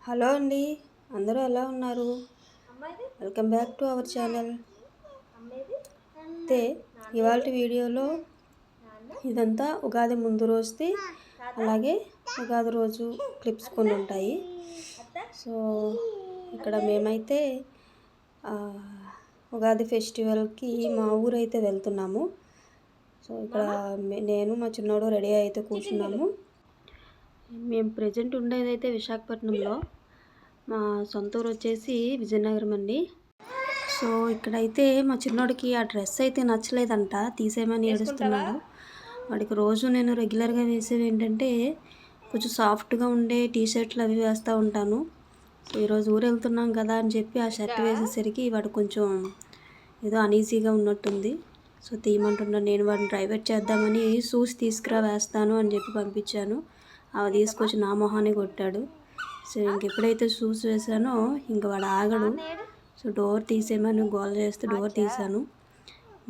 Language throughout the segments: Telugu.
హలో అండి, అందరూ ఎలా ఉన్నారు? Welcome back to our channel. అయితే ఇవాళ వీడియోలో ఇదంతా ఉగాది ముందు రోజుది, అలాగే ఉగాది రోజు క్లిప్స్ కొన్ని ఉంటాయి. సో ఇక్కడ మేమైతే ఉగాది ఫెస్టివల్కి మా ఊరైతే వెళ్తున్నాము. సో ఇక్కడ నేను మా చిన్నోడు రెడీ అయితే కూర్చున్నాము. మేము ప్రజెంట్ ఉండేదైతే విశాఖపట్నంలో, మా సొంత ఊరు వచ్చేసి విజయనగరం అండి. సో ఇక్కడైతే మా చిన్నోడికి ఆ డ్రెస్ అయితే నచ్చలేదంట, తీసేయమని ఏడుస్తున్నాడు. వాడికి రోజు నేను రెగ్యులర్గా వేసేవి ఏంటంటే కొంచెం సాఫ్ట్గా ఉండే టీషర్ట్లు అవి వేస్తూ ఉంటాను. సో ఈరోజు ఊరు వెళ్తున్నాం కదా అని చెప్పి ఆ షర్ట్ వేసేసరికి వాడు కొంచెం ఏదో అనీజీగా ఉన్నట్టుంది. సో తీయమంటున్నాను. నేను వాడిని ప్రైవేట్ చేద్దామని షూస్ తీసుకురా వేస్తాను అని చెప్పి పంపించాను. అవి తీసుకొచ్చి నా మొహాన్ని కొట్టాడు. సో ఇంకెప్పుడైతే షూస్ వేసానో ఇంక వాడు ఆగడు. సో డోర్ తీసేయమని గోల చేస్తే డోర్ తీసాను.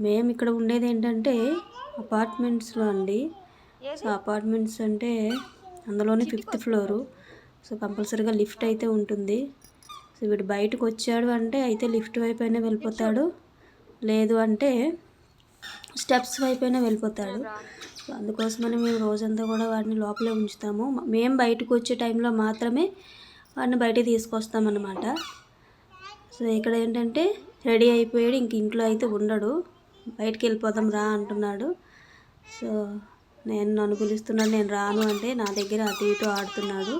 మేము ఇక్కడ ఉండేది ఏంటంటే అపార్ట్మెంట్స్లో అండి. సో అపార్ట్మెంట్స్ అంటే అందులోనే 5th ఫ్లోరు. సో కంపల్సరీగా లిఫ్ట్ అయితే ఉంటుంది. సో వీడు బయటకు వచ్చాడు అంటే అయితే లిఫ్ట్ వైపు అయినా వెళ్ళిపోతాడు, లేదు అంటే స్టెప్స్ వైపు అయినా వెళ్ళిపోతాడు. సో అందుకోసమని మేము రోజంతా కూడా వాడిని లోపలే ఉంచుతాము. మేము బయటకు వచ్చే టైంలో మాత్రమే వాడిని బయటికి తీసుకొస్తామన్నమాట. సో ఇక్కడ ఏంటంటే రెడీ అయిపోయాడు, ఇంక ఇంట్లో అయితే ఉండడు, బయటికి వెళ్ళిపోదాం రా అంటున్నాడు. సో నన్ను పిలుస్తున్నాడు, నేను రాను అంటే నా దగ్గర అటు ఇటు ఆడుతున్నాడు.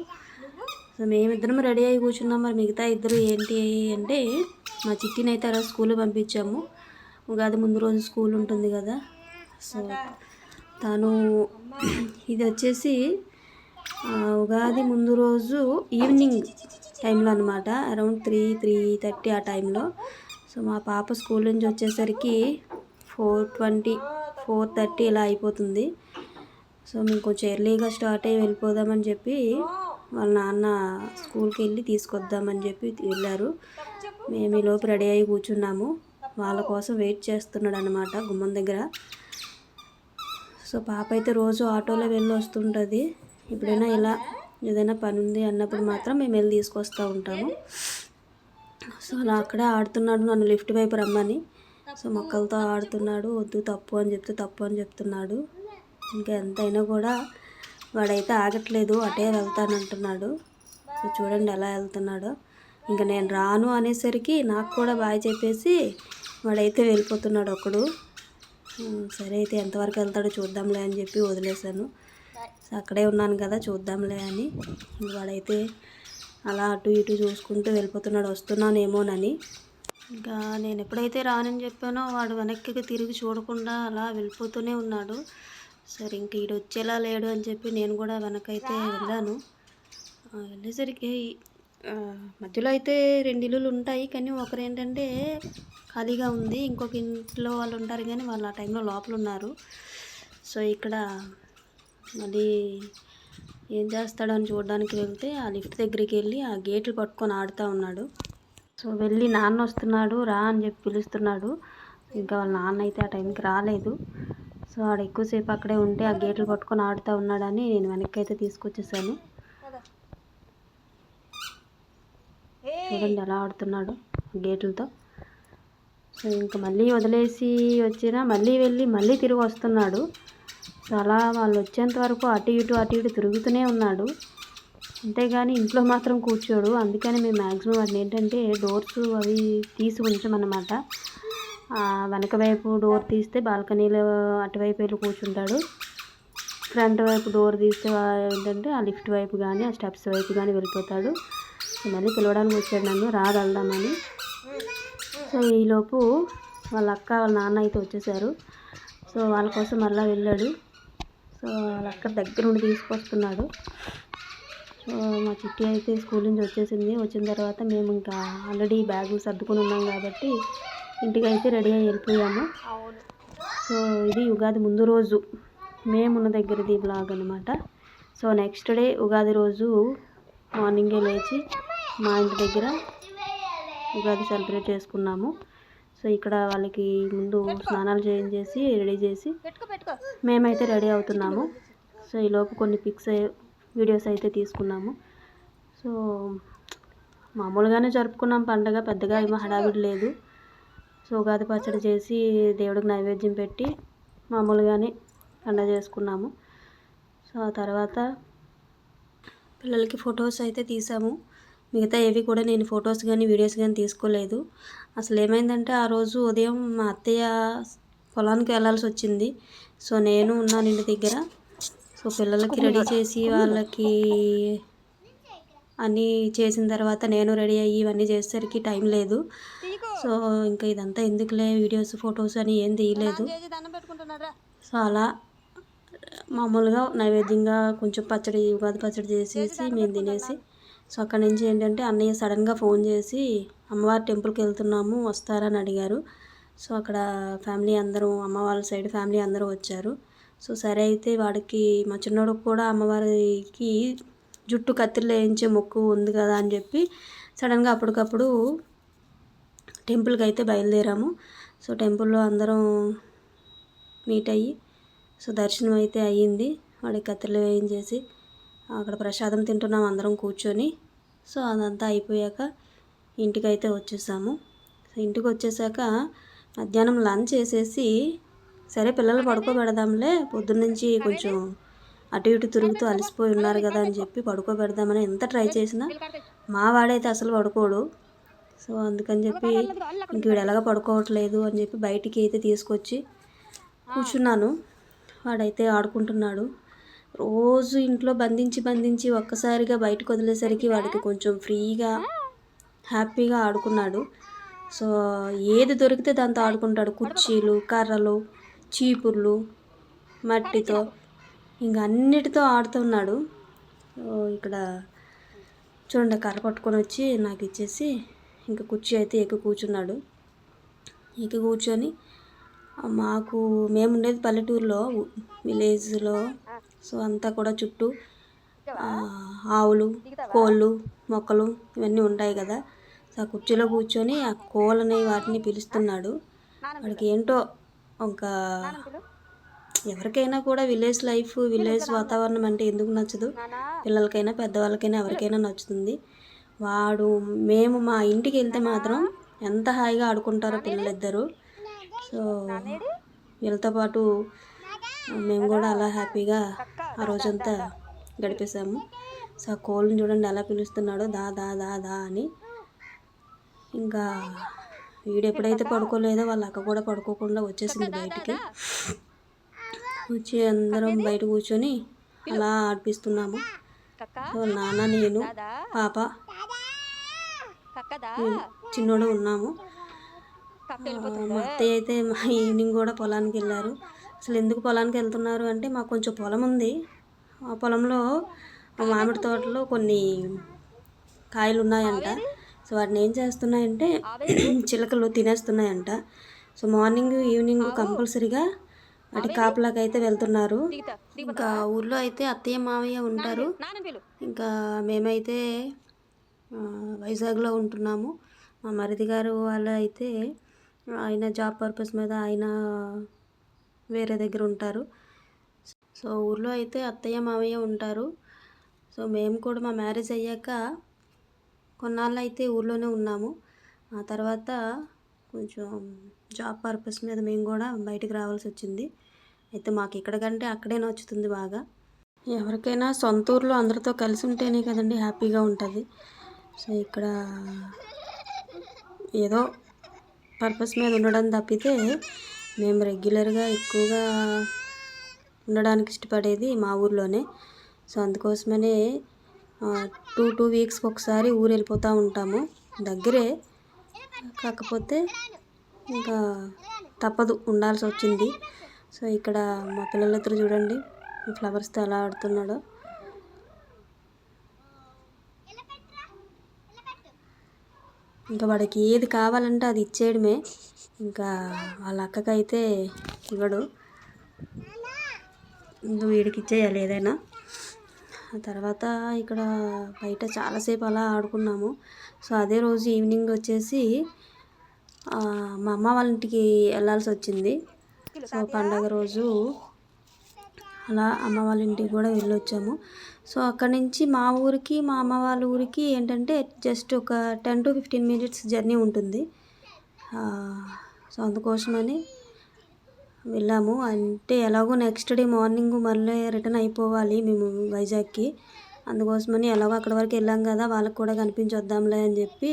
సో మేమిద్దరం రెడీ అయ్యి కూర్చున్నాం. మరి మిగతా ఇద్దరు ఏంటి అంటే మా చిట్టిని అయితే అలా స్కూల్కి పంపించాము. ఉగాది ముందు రోజు స్కూల్ ఉంటుంది కదా. సో తను ఇది వచ్చేసి ఉగాది ముందు రోజు ఈవినింగ్ టైంలో అనమాట, అరౌండ్ 3-3:30 ఆ టైంలో. సో మా పాప స్కూల్ నుంచి వచ్చేసరికి 4:20, 4:30 ఇలా అయిపోతుంది. సో మేము కొంచెం ఎర్లీగా స్టార్ట్ అయ్యి వెళ్ళిపోదామని చెప్పి వాళ్ళ నాన్న స్కూల్కి వెళ్ళి తీసుకొద్దామని చెప్పి వెళ్ళారు. మేము ఈలోపు రెడీ అయ్యి కూర్చున్నాము. వాళ్ళ కోసం వెయిట్ చేస్తున్నాడు అనమాట గుమ్మం దగ్గర. సో పాప అయితే రోజు ఆటోలో వెళ్ళి వస్తుంటుంది. ఎప్పుడైనా ఇలా ఏదైనా పని ఉంది అన్నప్పుడు మాత్రం మేము వెళ్ళి తీసుకొస్తూ ఉంటాము. సో అలా అక్కడే ఆడుతున్నాడు, నన్ను లిఫ్ట్ వైపు రమ్మని. సో మొక్కలతో ఆడుతున్నాడు, వద్దు తప్పు అని చెప్తే తప్పు అని చెప్తున్నాడు. ఇంకా ఎంతైనా కూడా వాడైతే ఆగట్లేదు, అటే వెళ్తానంటున్నాడు. సో చూడండి ఎలా వెళ్తున్నాడో. ఇంకా నేను రాను అనేసరికి నాకు కూడా బాయ్ చెప్పేసి వాడైతే వెళ్ళిపోతున్నాడు ఒకడు. సరే అయితే ఎంతవరకు వెళ్తాడో చూద్దాంలే అని చెప్పి వదిలేశాను. సో అక్కడే ఉన్నాను కదా చూద్దాంలే అని. వాడైతే అలా అటు ఇటు చూసుకుంటూ వెళ్ళిపోతున్నాడు, వస్తున్నానేమోనని. ఇంకా నేను ఎప్పుడైతే రానని చెప్పానో వాడు వెనక్కి తిరిగి చూడకుండా అలా వెళ్ళిపోతూనే ఉన్నాడు. సరే ఇంక ఈడు వచ్చేలా లేడు అని చెప్పి నేను కూడా వెనకైతే వెళ్ళాను. వెళ్ళేసరికి మధ్యలో అయితే 2 ఇల్లులు ఉంటాయి, కానీ ఒకరు ఏంటంటే ఖాళీగా ఉంది, ఇంకొక ఇంట్లో వాళ్ళు ఉంటారు కానీ వాళ్ళు ఆ టైంలో లోపల ఉన్నారు. సో ఇక్కడ మళ్ళీ ఏం చేస్తాడని చూడడానికి వెళ్తే ఆ లిఫ్ట్ దగ్గరికి వెళ్ళి ఆ గేట్లు పట్టుకొని ఆడుతూ ఉన్నాడు. సో వెళ్ళి నాన్న వస్తున్నాడు రా అని చెప్పి పిలుస్తున్నాడు. ఇంకా వాళ్ళ నాన్న అయితే ఆ టైంకి రాలేదు. సో ఆడ ఎక్కువసేపు అక్కడే ఉంటే ఆ గేట్లు పట్టుకొని ఆడుతూ ఉన్నాడని నేను వెనక్కి అయితే తీసుకొచ్చేసాను. చూడండి ఎలా ఆడుతున్నాడు గేట్లతో. సో ఇంకా మళ్ళీ వదిలేసి వచ్చినా మళ్ళీ వెళ్ళి మళ్ళీ తిరిగి వస్తున్నాడు. సో అలా వాళ్ళు వచ్చేంత వరకు అటు ఇటు తిరుగుతూనే ఉన్నాడు, అంతేగాని ఇంట్లో మాత్రం కూర్చోడు. అందుకని మేము మ్యాక్సిమం వాటిని ఏంటంటే డోర్స్ అవి తీసి ఉంచమన్నమాట. వెనక వైపు డోర్ తీస్తే బాల్కనీలో అటువైపు వెళ్ళి కూర్చుంటాడు, ఫ్రంట్ వైపు డోర్ తీస్తే ఏంటంటే ఆ లిఫ్ట్ వైపు కానీ ఆ స్టెప్స్ వైపు కానీ వెళ్ళిపోతాడు. మళ్ళీ పిలవడానికి వచ్చాడు నన్ను, రా వెళ్దామని. సో ఈలోపు వాళ్ళ అక్క వాళ్ళ నాన్న అయితే వచ్చేసారు. సో వాళ్ళ కోసం మళ్ళీ వెళ్ళాడు. సో వాళ్ళ అక్క దగ్గర నుండి తీసుకొస్తున్నాడు. సో మా చిట్టి అయితే స్కూల్ నుంచి వచ్చేసింది. వచ్చిన తర్వాత మేము ఇంకా ఆల్రెడీ బ్యాగులు సర్దుకుని ఉన్నాం కాబట్టి ఇంటికి అయితే రెడీ అయ్యి వెళ్ళిపోయాము. సో ఇది ఉగాది ముందు రోజు మేమున్న దగ్గరది బ్లాగ్ అనమాట. సో నెక్స్ట్ డే ఉగాది రోజు మార్నింగే లేచి మా ఇంటి దగ్గర ఉగాది సెలబ్రేట్ చేసుకున్నాము. సో ఇక్కడ వాళ్ళకి ముందు స్నానాలు చేయించేసి రెడీ చేసి మేమైతే రెడీ అవుతున్నాము. సో ఈలోపు కొన్ని పిక్స్ వీడియోస్ అయితే తీసుకున్నాము. సో మామూలుగానే జరుపుకున్నాం పండగ, పెద్దగా ఏమో హడావిడి లేదు. సో ఉగాది పచ్చడి చేసి దేవుడికి నైవేద్యం పెట్టి మామూలుగానే పండగ చేసుకున్నాము. సో ఆ తర్వాత పిల్లలకి ఫొటోస్ అయితే తీసాము. మిగతా ఏవి కూడా నేను ఫొటోస్ కానీ వీడియోస్ కానీ తీసుకోలేదు. అసలు ఏమైందంటే ఆ రోజు ఉదయం మా అత్తయ్య పొలానికి వెళ్ళాల్సి వచ్చింది. సో నేను ఉన్నాను ఇంటి దగ్గర. సో పిల్లలకి రెడీ చేసి వాళ్ళకి అన్నీ చేసిన తర్వాత నేను రెడీ అయ్యి ఇవన్నీ చేసేసరికి టైం లేదు. సో ఇంకా ఇదంతా ఎందుకులే వీడియోస్ ఫొటోస్ అని ఏం తీయలేదు. సో అలా మామూలుగా నైవేద్యంగా కొంచెం పచ్చడి, ఉగాది పచ్చడి చేసేసి మేము తినేసి, సో అక్కడి నుంచి ఏంటంటే అన్నయ్య సడన్గా ఫోన్ చేసి అమ్మవారి టెంపుల్కి వెళ్తున్నాము వస్తారని అడిగారు. సో అక్కడ ఫ్యామిలీ అందరూ, అమ్మ వాళ్ళ సైడ్ ఫ్యామిలీ అందరూ వచ్చారు. సో సరే అయితే వాడికి, మా చిన్నోడికి కూడా అమ్మవారికి జుట్టు కత్తిరిలో వేయించే మొక్కు ఉంది కదా అని చెప్పి సడన్గా అప్పటికప్పుడు టెంపుల్కి అయితే బయలుదేరాము. సో టెంపుల్లో అందరం మీట్ అయ్యి, సో దర్శనం అయితే అయ్యింది. వాడికి కత్తిరిలో వేయించేసి అక్కడ ప్రసాదం తింటున్నాం అందరం కూర్చొని. సో అదంతా అయిపోయాక ఇంటికైతే వచ్చేసాము. సో ఇంటికి వచ్చేసాక మధ్యాహ్నం లంచ్ చేసేసి, సరే పిల్లలు పడుకోబెడదాంలే, పొద్దున్నుంచి కొంచెం అటు ఇటు తిరుగుతూ అలసిపోయి ఉన్నారు కదా అని చెప్పి పడుకోబెడదామని ఎంత ట్రై చేసినా మా వాడైతే అసలు పడుకోడు. సో అందుకని చెప్పి ఇంక వీడు ఎలాగ పడుకోవట్లేదు అని చెప్పి బయటికి అయితే తీసుకొచ్చి కూర్చున్నాను. వాడైతే ఆడుకుంటున్నాడు. రోజు ఇంట్లో బంధించి ఒక్కసారిగా బయటకు వదిలేసరికి వాడికి కొంచెం ఫ్రీగా హ్యాపీగా ఆడుకున్నాడు. సో ఏది దొరికితే దాంతో ఆడుకుంటాడు. కుర్చీలు, కర్రలు, చీపుర్లు, మట్టితో ఇంకా అన్నిటితో ఆడుతున్నాడు. సో ఇక్కడ చూడండి, కర్ర పట్టుకొని వచ్చి నాకు ఇచ్చేసి ఇంకా కుర్చీ అయితే ఎక్కి కూర్చున్నాడు. ఎక్కి కూర్చొని మేము ఉండేది పల్లెటూరులో, విలేజ్లో. సో అంతా కూడా చుట్టూ ఆవులు, కోళ్ళు, మొక్కలు ఇవన్నీ ఉంటాయి కదా. సో ఆ కుర్చీలో కూర్చొని ఆ కోళ్ళని వాటిని పిలుస్తున్నాడు. వాడికి ఏంటో ఇంకా ఎవరికైనా కూడా విలేజ్ లైఫ్, విలేజ్ వాతావరణం అంటే ఎందుకు నచ్చదు? పిల్లలకైనా పెద్దవాళ్ళకైనా ఎవరికైనా నచ్చుతుంది. మేము మా ఇంటికి వెళ్తే మాత్రం ఎంత హాయిగా ఆడుకుంటారో పిల్లలిద్దరూ. సో వీళ్ళతో పాటు మేము కూడా అలా హ్యాపీగా ఆ రోజంతా గడిపేశాము. సో ఆ కోళ్ళని చూడండి ఎలా పిలుస్తున్నాడో, దా దా దా దా అని. ఇంకా వీడు ఎప్పుడైతే పడుకోలేదో వాళ్ళ అక్క కూడా పడుకోకుండా వచ్చేసింది బయటికి. వచ్చి అందరం బయట కూర్చొని అలా ఆడిపిస్తున్నాము. సో నాన్న, నేను, పాప, చిన్నోడు ఉన్నాము. మా అత్తయ్య అయితే ఈవినింగ్ కూడా పొలానికి వెళ్ళారు. అసలు ఎందుకు పొలానికి వెళ్తున్నారు అంటే, మాకు కొంచెం పొలం ఉంది. ఆ పొలంలో మామిడి తోటలో కొన్ని కాయలు ఉన్నాయంట. సో వాటిని ఏం చేస్తున్నాయంటే చిలకలు తినేస్తున్నాయంట. సో మార్నింగ్ ఈవినింగ్ కంపల్సరీగా వాటి కాపలాకి అయితే వెళ్తున్నారు. ఇంకా ఊర్లో అయితే అత్తయ్య మామయ్య ఉంటారు. ఇంకా మేమైతే వైజాగ్లో ఉంటున్నాము. మా మరిది గారు వాళ్ళు అయితే ఆయన జాబ్ పర్పస్ మీద ఆయన వేరే దగ్గర ఉంటారు. సో ఊర్లో అయితే అత్తయ్య మామయ్య ఉంటారు. సో మేము కూడా మా మ్యారేజ్ అయ్యాక కొన్నాళ్ళు అయితే ఊర్లోనే ఉన్నాము. ఆ తర్వాత కొంచెం జాబ్ పర్పస్ మీద మేము కూడా బయటికి రావాల్సి వచ్చింది. అయితే మాకు ఇక్కడ కంటే అక్కడే నచ్చుతుంది బాగా. ఎవరికైనా సొంత ఊర్లో అందరితో కలిసి ఉంటేనే కదండి హ్యాపీగా ఉంటుంది. సో ఇక్కడ ఏదో పర్పస్ మీద ఉండడం తప్పితే మేము రెగ్యులర్గా ఎక్కువగా ఉండడానికి ఇష్టపడేది మా ఊర్లోనే. సో అందుకోసమనే 2 వీక్స్కి ఒకసారి ఊరు వెళ్ళిపోతూ ఉంటాము. దగ్గరే, కాకపోతే ఇంకా తప్పదు, ఉండాల్సి వచ్చింది. సో ఇక్కడ మా పిల్లలిద్దరూ చూడండి ఫ్లవర్స్తో ఎలా ఆడుతున్నాడో. ఇంకా వాడికి ఏది కావాలంటే అది ఇచ్చేయడమే. ఇంకా వాళ్ళ అక్కకైతే ఇవ్వడు, ఇంకా వీడికి ఇచ్చేయాలి ఏదైనా. ఆ తర్వాత ఇక్కడ బయట చాలాసేపు అలా ఆడుకున్నాము. సో అదే రోజు ఈవినింగ్ వచ్చేసి మా అమ్మ వాళ్ళ ఇంటికి వెళ్ళాల్సి వచ్చింది. సో పండగ రోజు అలా అమ్మ వాళ్ళ ఇంటికి కూడా వెళ్ళొచ్చాము. సో అక్కడి నుంచి మా ఊరికి మా అమ్మ వాళ్ళ ఊరికి ఏంటంటే జస్ట్ ఒక 10 to 15 మినిట్స్ జర్నీ ఉంటుంది. సో అందుకోసమని వెళ్ళాము. అంటే ఎలాగో నెక్స్ట్ డే మార్నింగ్ మళ్ళీ రిటర్న్ అయిపోవాలి మేము వైజాగ్కి. అందుకోసమని ఎలాగో అక్కడి వరకు వెళ్ళాం కదా, వాళ్ళకి కూడా కనిపించొద్దాంలే అని చెప్పి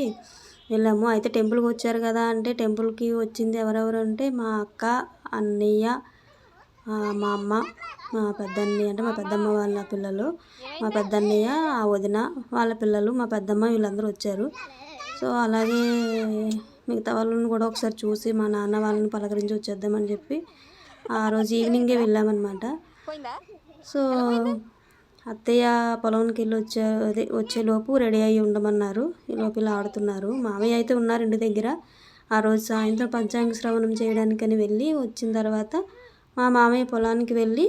వెళ్ళాము. అయితే టెంపుల్కి వచ్చారు కదా అంటే, టెంపుల్కి వచ్చింది ఎవరెవరు అంటే మా అక్క, అన్నయ్య, మా అమ్మ, మా పెద్దన్నయ్య అంటే మా పెద్దమ్మ వాళ్ళ పిల్లలు, మా పెద్దన్నయ్య, ఆ వదిన వాళ్ళ పిల్లలు, మా పెద్దమ్మ వీళ్ళందరూ వచ్చారు. సో అలాగే మిగతా వాళ్ళని కూడా ఒకసారి చూసి మా నాన్న వాళ్ళని పలకరించి వచ్చేద్దామని చెప్పి ఆ రోజు ఈవినింగే వెళ్ళామన్నమాట. సో అత్తయ్య పొలంకి వెళ్ళి వచ్చేలోపు రెడీ అయ్యి ఉండమన్నారు. ఈలోపు ఇలా ఆడుతున్నారు. మామయ్య అయితే ఉన్నారు ఇంటి దగ్గర. ఆ రోజు సాయంత్రం పంచాంగ శ్రవణం చేయడానికని వెళ్ళి వచ్చిన తర్వాత మా మామయ్య పొలానికి వెళ్ళి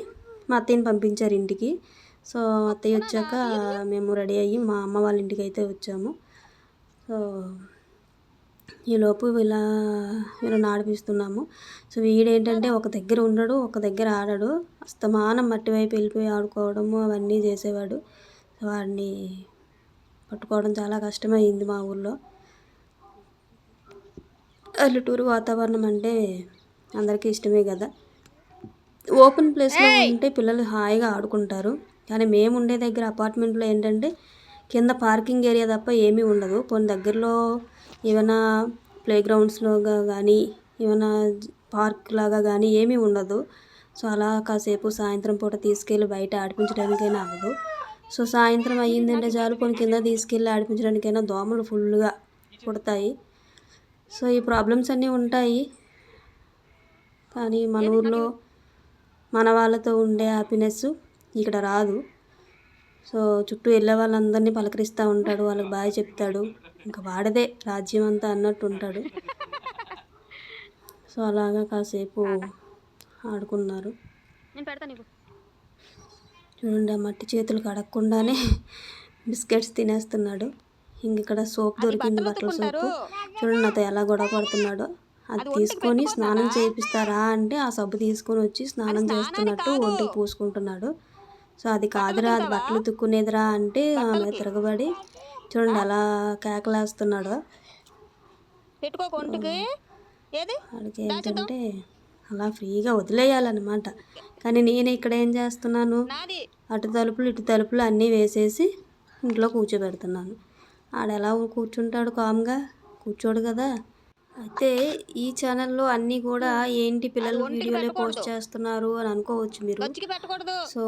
మా అత్తయ్యని పంపించారు ఇంటికి. సో అత్తయ్య వచ్చాక మేము రెడీ అయ్యి మా అమ్మ వాళ్ళ ఇంటికి అయితే వచ్చాము. సో ఈలోపు వీళ్ళని ఆడిపిస్తున్నాము. సో వీడేంటంటే ఒక దగ్గర ఉండడు, ఒక దగ్గర ఆడడు. అస్తమానం మట్టి వైపు వెళ్ళిపోయి ఆడుకోవడము అవన్నీ చేసేవాడు. వాడిని పట్టుకోవడం చాలా కష్టమైంది మా ఊళ్ళో. పల్లెటూరు వాతావరణం అంటే అందరికీ ఇష్టమే కదా. ఓపెన్ ప్లేస్లో ఉంటే పిల్లలు హాయిగా ఆడుకుంటారు. కానీ మేము ఉండే దగ్గర అపార్ట్మెంట్లో ఏంటంటే కింద పార్కింగ్ ఏరియా తప్ప ఏమీ ఉండదు. కొన్ని దగ్గరలో ఏమైనా ప్లే గ్రౌండ్స్లోగా కానీ ఏమైనా పార్క్ లాగా కానీ ఏమీ ఉండదు. సో అలా కాసేపు సాయంత్రం పూట తీసుకెళ్ళి బయట ఆడిపించడానికైనా అవ్వదు. సో సాయంత్రం అయ్యిందంటే చాలు కొన్ని కింద తీసుకెళ్ళి ఆడిపించడానికైనా దోమలు ఫుల్గా పుడతాయి. సో ఈ ప్రాబ్లమ్స్ అన్నీ ఉంటాయి. కానీ మన ఊర్లో మన వాళ్ళతో ఉండే హ్యాపీనెస్ ఇక్కడ రాదు. సో చుట్టూ వెళ్ళే వాళ్ళందరినీ పలకరిస్తూ ఉంటాడు, వాళ్ళకి బాగా చెప్తాడు, ఇంకా వాడదే రాజ్యం అంతా అన్నట్టు ఉంటాడు. సో అలాగా కాసేపు ఆడుకున్నారు. చూడండి ఆ మట్టి చేతులు కడగకుండానే బిస్కెట్స్ తినేస్తున్నాడు. ఇంక ఇక్కడ సోప్ దొరికింది, బట్టల సోపు. చూడండి నాతో ఎలా గొడవ పడుతున్నాడో. అది తీసుకొని స్నానం చేయిస్తారా అంటే ఆ సబ్బు తీసుకొని వచ్చి స్నానం చేస్తున్నట్టు ఒంటికి పూసుకుంటున్నాడు. సో అది కాదురా, అది బట్టలు ఉతుక్కునేదిరా అంటే ఆమె తిరగబడి చూడండి అలా కేకలేస్తున్నాడు. వాడికి ఏంటంటే అలా ఫ్రీగా వదిలేయాలన్నమాట. కానీ నేను ఇక్కడ ఏం చేస్తున్నాను, అటు తలుపులు ఇటు తలుపులు అన్నీ వేసేసి ఇంట్లో కూర్చోబెడుతున్నాను. ఆడెలా కూర్చుంటాడు, కామ్గా కూర్చోడు కదా. అయితే ఈ ఛానల్లో అన్నీ కూడా ఏంటి పిల్లలు వీడియోలే పోస్ట్ చేస్తున్నారు అని అనుకోవచ్చు మీరు. సో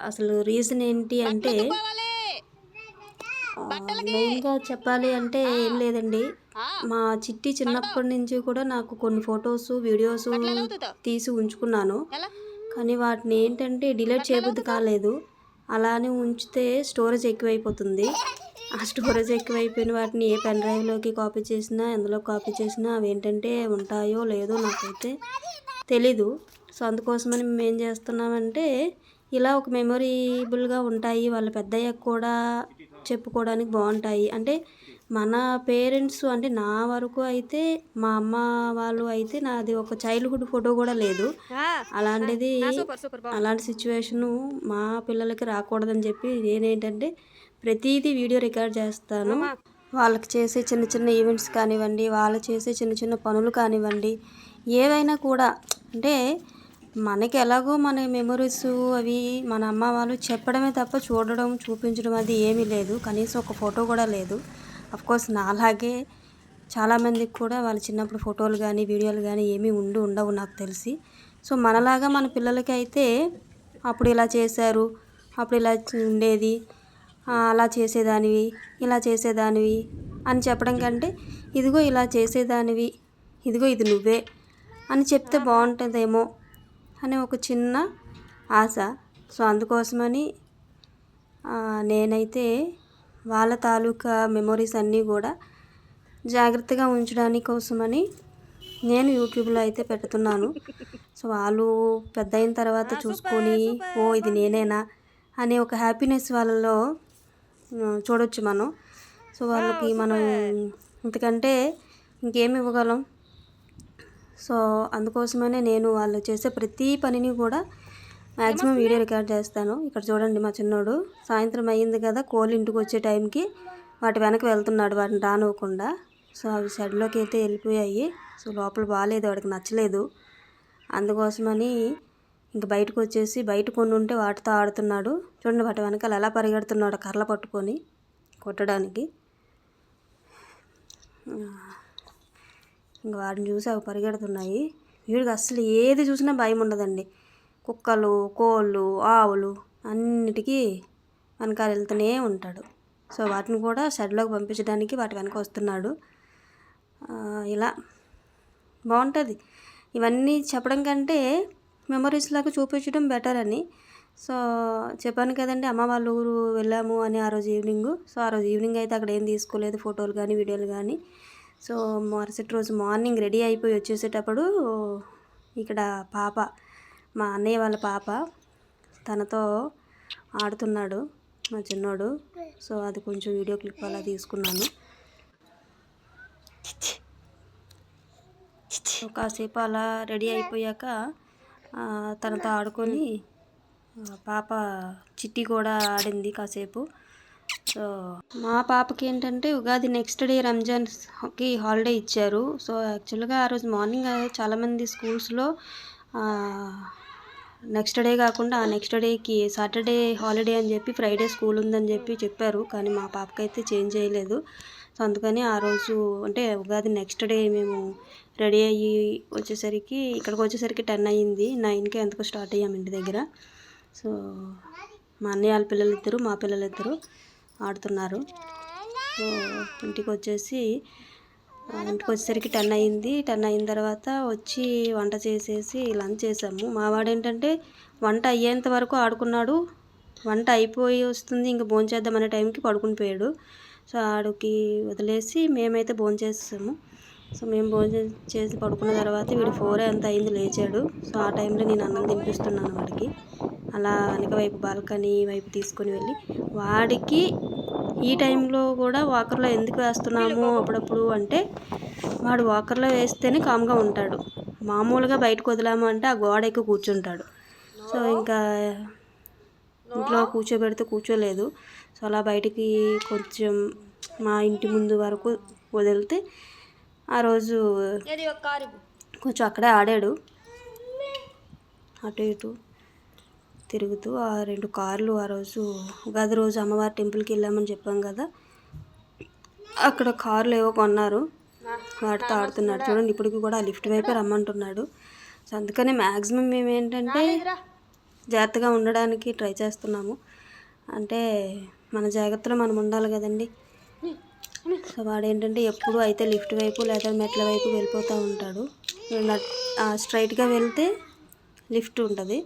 అసలు రీజన్ ఏంటి అంటే మెయిన్గా చెప్పాలి అంటే ఏం లేదండి. మా చిట్టి చిన్నప్పటి నుంచి కూడా నాకు కొన్ని ఫొటోస్ వీడియోస్ తీసి ఉంచుకున్నాను. కానీ వాటిని ఏంటంటే డిలీట్ చేయబుద్ధి కాలేదు. అలానే ఉంచితే స్టోరేజ్ ఎక్కువైపోతుంది. ఆ స్టోరేజ్ ఎక్కువైపోయిన వాటిని ఏ పెన్ డ్రైవ్లోకి కాపీ చేసినా ఎందులో కాపీ చేసినా అవి ఏంటంటే ఉంటాయో లేదో నాకైతే తెలీదు. సో అందుకోసమని మేము ఏం చేస్తున్నామంటే ఇలా ఒక మెమొరబుల్గా ఉంటాయి, వాళ్ళ పెద్దయ్యాక కూడా చెప్పుకోవడానికి బాగుంటాయి. అంటే మన పేరెంట్స్ అంటే నా వరకు అయితే మా అమ్మ వాళ్ళు అయితే నాది ఒక చైల్డ్హుడ్ ఫోటో కూడా లేదు. అలాంటిది అలాంటి సిచ్యువేషను మా పిల్లలకి రాకూడదని చెప్పి నేనేంటంటే ప్రతిదీ వీడియో రికార్డ్ చేస్తాను. వాళ్ళకి చేసే చిన్న చిన్న ఈవెంట్స్ కానివ్వండి, వాళ్ళు చేసే చిన్న చిన్న పనులు కానివ్వండి, ఏవైనా కూడా అంటే మనకి ఎలాగో మన మెమొరీస్ అవి మన అమ్మ వాళ్ళు చెప్పడమే తప్ప చూడడం చూపించడం అది ఏమీ లేదు. కనీసం ఒక ఫోటో కూడా లేదు. అఫ్కోర్స్ నాలాగే చాలామందికి కూడా వాళ్ళ చిన్నప్పుడు ఫోటోలు కానీ వీడియోలు కానీ ఏమీ ఉండవు నాకు తెలిసి. సో మనలాగా మన పిల్లలకి అయితే అప్పుడు ఇలా చేశారు, అప్పుడు ఇలా ఉండేది, అలా చేసేదానివి, ఇలా చేసేదానివి అని చెప్పడం కంటే ఇదిగో ఇలా చేసేదానివి, ఇదిగో ఇది నువ్వే అని చెప్తే బాగుంటుందేమో అనే ఒక చిన్న ఆశ. సో అందుకోసమని నేనైతే వాళ్ళ తాలూకా మెమొరీస్ అన్నీ కూడా జాగ్రత్తగా ఉంచడానికి కోసమని నేను యూట్యూబ్లో అయితే పెడుతున్నాను. సో వాళ్ళు పెద్ద అయిన తర్వాత చూసుకొని ఓ ఇది నేనేనా అనే ఒక హ్యాపీనెస్ వాళ్ళలో చూడొచ్చు మనం. సో వాళ్ళకి మనం ఇంతకంటే ఇంకేమి ఇవ్వగలం. సో అందుకోసమనే నేను వాళ్ళు చేసే ప్రతి పనిని కూడా మ్యాక్సిమం వీడియో రికార్డ్ చేస్తాను. ఇక్కడ చూడండి మా చిన్నోడు సాయంత్రం అయ్యింది కదా, కోళ్ళు ఇంటికి వచ్చే టైంకి వాటి వెనక వెళ్తున్నాడు వాటిని రానివ్వకుండా. సో అవి షెడ్లోకి అయితే వెళ్ళిపోయాయి. సో లోపల బాగాలేదు, వాడికి నచ్చలేదు. అందుకోసమని ఇంక బయటకు వచ్చేసి బయట కొన్ని ఉంటే వాటితో ఆడుతున్నాడు. చూడండి వాటి వెనకాల ఎలా పరిగెడుతున్నాడు కర్రలు పట్టుకొని కొట్టడానికి. ఇంక వాటిని చూసి అవి పరిగెడుతున్నాయి. వీడికి అస్సలు ఏది చూసినా భయం ఉండదండి. కుక్కలు, కోళ్ళు, ఆవులు అన్నిటికీ వెనకాల వెళ్తూనే ఉంటాడు. సో వాటిని కూడా షెడ్లోకి పంపించడానికి వాటి వెనక వస్తున్నాడు. ఇలా బాగుంటుంది. ఇవన్నీ చెప్పడం కంటే మెమరీస్ లాగా చూపించడం బెటర్ అని. సో చెప్పాను కదండి, అమ్మ వాళ్ళ ఊరు వెళ్ళాము అని ఆ రోజు ఈవినింగ్. సో ఆ రోజు ఈవినింగ్ అయితే అక్కడ ఏం తీసుకోలేదు, ఫోటోలు కానీ వీడియోలు కానీ. సో మరుసటి రోజు మార్నింగ్ రెడీ అయిపోయి వచ్చేసేటప్పుడు ఇక్కడ పాప, మా అన్నయ్య వాళ్ళ పాప, తనతో ఆడుతున్నాడు మా చిన్నోడు. సో అది కొంచెం వీడియో క్లిప్ అలా తీసుకున్నాను. కాసేపు అలా రెడీ అయిపోయాక తనతో ఆడుకొని పాప చిట్టి కూడా ఆడింది కాసేపు. సో మా పాపకి ఏంటంటే ఉగాది నెక్స్ట్ డే రంజాన్కి హాలిడే ఇచ్చారు. సో యాక్చువల్గా ఆ రోజు మార్నింగ్ చాలామంది స్కూల్స్లో నెక్స్ట్ డే కాకుండా ఆ నెక్స్ట్ డేకి సాటర్డే హాలిడే అని చెప్పి ఫ్రైడే స్కూల్ ఉందని చెప్పారు. కానీ మా పాపకైతే చేంజ్ చేయలేదు. సో అందుకని ఆ రోజు అంటే ఉగాది నెక్స్ట్ డే మేము రెడీ అయ్యి వచ్చేసరికి ఇక్కడికి వచ్చేసరికి 10 అయ్యింది. 9కి ఎంతకు స్టార్ట్ అయ్యాము ఇంటి దగ్గర. సో మా అన్నయ్య వాళ్ళ పిల్లలిద్దరు, మా పిల్లలిద్దరు ఆడుతున్నారు. సో ఇంటికి వచ్చేసరికి 10 అయ్యింది. 10 అయిన తర్వాత వచ్చి వంట చేసేసి లంచ్ చేసాము. మా వాడు ఏంటంటే వంట అయ్యేంత వరకు ఆడుకున్నాడు. వంట అయిపోయి వస్తుంది ఇంక భోంచేద్దాం అనే టైంకి పడుకుని పోయాడు. సో ఆడికి వదిలేసి మేమైతే భోంచేసాము. సో మేము భోజనం చేసి పడుకున్న తర్వాత వీడు 4 ఎంత అయింది లేచాడు. సో ఆ టైంలో నేను అన్నం తినిపిస్తున్నాను వాడికి. అలా వెనక వైపు బాల్కనీ వైపు తీసుకొని వెళ్ళి వాడికి ఈ టైంలో కూడా వాకర్లో ఎందుకు వేస్తున్నాము అప్పుడప్పుడు అంటే, వాడు వాకర్లో వేస్తేనే కామ్గా ఉంటాడు. మామూలుగా బయటకు వదిలాము అంటే ఆ గోడ ఎక్కి కూర్చుంటాడు. సో ఇంకా ఇంట్లో కూర్చోబెడితే కూర్చోలేదు. సో అలా బయటికి కొంచెం మా ఇంటి ముందు వరకు వదిలితే ఆ రోజు కొంచెం అక్కడే ఆడాడు, అటు ఇటు తిరుగుతూ. ఆ 2 కార్లు ఆ రోజు ఉగాది రోజు అమ్మవారి టెంపుల్కి వెళ్ళామని చెప్పాం కదా, అక్కడ కార్లు ఏవో కొన్నారు, వాటితో ఆడుతున్నాడు. చూడండి ఇప్పటికి కూడా ఆ లిఫ్ట్ వైపే రమ్మంటున్నాడు. సో అందుకనే మ్యాక్సిమం మేము ఏంటంటే జాగ్రత్తగా ఉండడానికి ట్రై చేస్తున్నాము. అంటే మన జాగ్రత్తలో మనం ఉండాలి కదండి. సో వాడు ఏంటంటే ఎప్పుడు అయితే లిఫ్ట్ వైపు లేదా మెట్ల వైపు వెళ్ళిపోతూ ఉంటాడు. స్ట్రైట్గా వెళ్తే లిఫ్ట్ ఉంటుంది,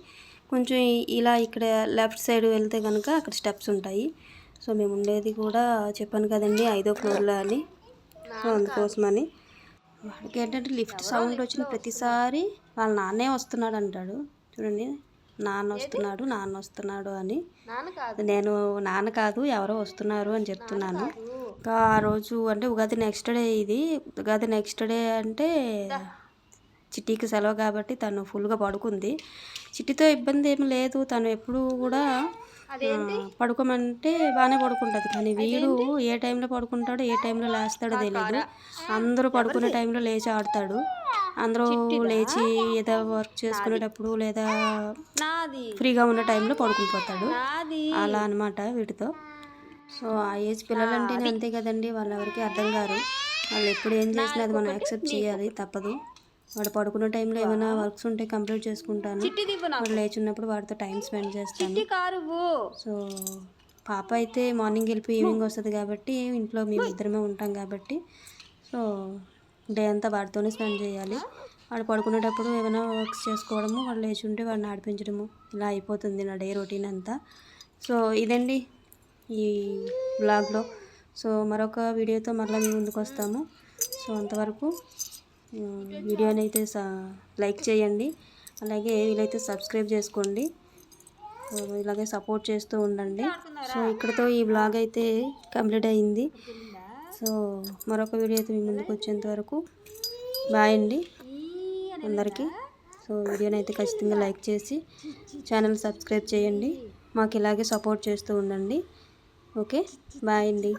కొంచెం ఇలా ఇక్కడ లెఫ్ట్ సైడ్ వెళ్తే కనుక అక్కడ స్టెప్స్ ఉంటాయి. సో మేము ఉండేది కూడా చెప్పాను కదండి 5వ ఫ్లోర్లో అని. సో అందుకోసమని వాడికి ఏంటంటే లిఫ్ట్ సౌండ్ వచ్చిన ప్రతిసారి వాళ్ళ నాన్నే వస్తున్నాడు అంటాడు. చూడండి, నాన్న వస్తున్నాడు అని. నేను నాన్న కాదు ఎవరో వస్తున్నారు అని చెప్తున్నాను. ఇంకా ఆ రోజు అంటే ఉగాది నెక్స్ట్ డే, ఇది ఉగాది నెక్స్ట్ డే అంటే చిట్టికి సెలవు కాబట్టి తను ఫుల్గా పడుకుంది. చిట్టితో ఇబ్బంది ఏమి లేదు, తను ఎప్పుడు కూడా పడుకోమంటే బాగానే పడుకుంటుంది. కానీ వీడు ఏ టైంలో పడుకుంటాడో ఏ టైంలో లేస్తాడో తెలియదు. అందరూ పడుకునే టైంలో లేచి ఆడతాడు. అందరూ లేచి ఏదో వర్క్ చేసుకునేటప్పుడు లేదా ఫ్రీగా ఉన్న టైంలో పడుకుని పోతాడు. అలా అనమాట వీటితో. సో ఆ ఏజ్ పిల్లలంటేనే అంతే కదండి, వాళ్ళు ఎవరికి అర్థం కారు. వాళ్ళు ఎప్పుడు ఏం చేసినా అది మనం యాక్సెప్ట్ చేయాలి, తప్పదు. వాడు పడుకున్న టైంలో ఏమైనా వర్క్స్ ఉంటే కంప్లీట్ చేసుకుంటాను. వాడు లేచున్నప్పుడు వాడితో టైం స్పెండ్ చేస్తాను. సో పాప అయితే మార్నింగ్ వెళ్ళిపోయి ఈవినింగ్ వస్తుంది కాబట్టి ఇంట్లో మేము ఇద్దరమే ఉంటాం కాబట్టి సో డే అంతా వాడితోనే స్పెండ్ చేయాలి. వాడు పడుకునేటప్పుడు ఏమైనా వర్క్స్ చేసుకోవడము, వాడు లేచి ఉంటే వాడిని ఆడిపించడము, ఇలా అయిపోతుంది నా డే రొటీన్ అంతా. సో ఇదండి ఈ బ్లాగ్లో. సో మరొక వీడియోతో మరలా మీ ముందుకు వస్తాము. సో అంతవరకు వీడియోని అయితే లైక్ చేయండి, అలాగే వీలైతే సబ్స్క్రైబ్ చేసుకోండి. ఇలాగే సపోర్ట్ చేస్తూ ఉండండి. సో ఇక్కడతో ఈ బ్లాగ్ అయితే కంప్లీట్ అయింది. సో మరొక వీడియో అయితే మీ ముందుకు వచ్చేంత వరకు బాయ్ అండి అందరికీ. సో వీడియోని అయితే ఖచ్చితంగా లైక్ చేసి ఛానల్ సబ్స్క్రైబ్ చేయండి. మాకు ఇలాగే సపోర్ట్ చేస్తూ ఉండండి. ఓకే, బాయ్ అండి.